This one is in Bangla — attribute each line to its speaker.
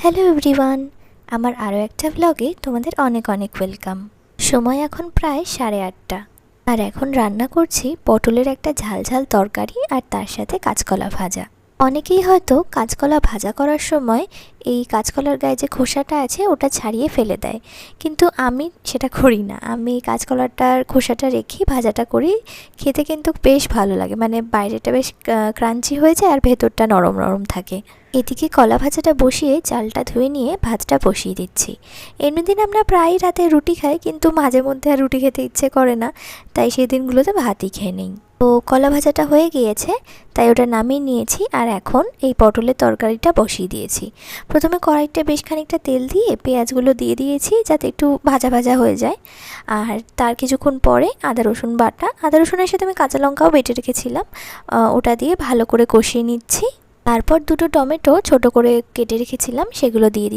Speaker 1: হ্যালো এভরিওয়ান, আমার আরও একটা ব্লগে তোমাদের অনেক অনেক ওয়েলকাম। সময় এখন প্রায় 8:30 আর এখন রান্না করছি পটলের একটা ঝাল ঝাল তরকারি আর তার সাথে কাঁচকলা ভাজা। অনেকেই হয়তো কাঁচকলা ভাজা করার সময় এই কাঁচকলার গায়ে যে খোসাটা আছে ওটা ছাড়িয়ে ফেলে দেয়, কিন্তু আমি সেটা করি না। আমি কাঁচকলাটার খোসাটা রেখেই ভাজাটা করি। খেতে কিন্তু বেশ ভালো লাগে, মানে বাইরেটা বেশ ক্রাঞ্চি হয়ে যায় আর ভেতরটা নরম নরম থাকে। এদিকে কলা ভাজাটা বসিয়ে চালটা ধুয়ে নিয়ে ভাতটা বসিয়ে দিচ্ছি। এমনি দিন আমরা প্রায় রাতে রুটি খাই, কিন্তু মাঝে মধ্যে আর রুটি খেতে ইচ্ছে করে না, তাই সেই দিনগুলোতে ভাতই খেয়ে নিই। তো কলা ভাজাটা হয়ে গিয়েছে, তাই ওটা নামিয়ে নিয়েছি আর এখন এই পটলের তরকারিটা বসিয়ে দিয়েছি। প্রথমে কড়াইতে বেশ খানিকটা তেল দিয়ে পেঁয়াজগুলো দিয়ে দিয়েছি যাতে একটু ভাজা ভাজা হয়ে যায়। আর তার কিছুক্ষণ পরে আদা রসুন বাটা, আদা রসুনের সাথে আমি কাঁচা লঙ্কাও বেটে রেখেছিলাম, ওটা দিয়ে ভালো করে কষিয়ে নিচ্ছি। তারপর দুটো টমেটো ছোট করে কেটে রেখেছিলাম, সেগুলো দিয়ে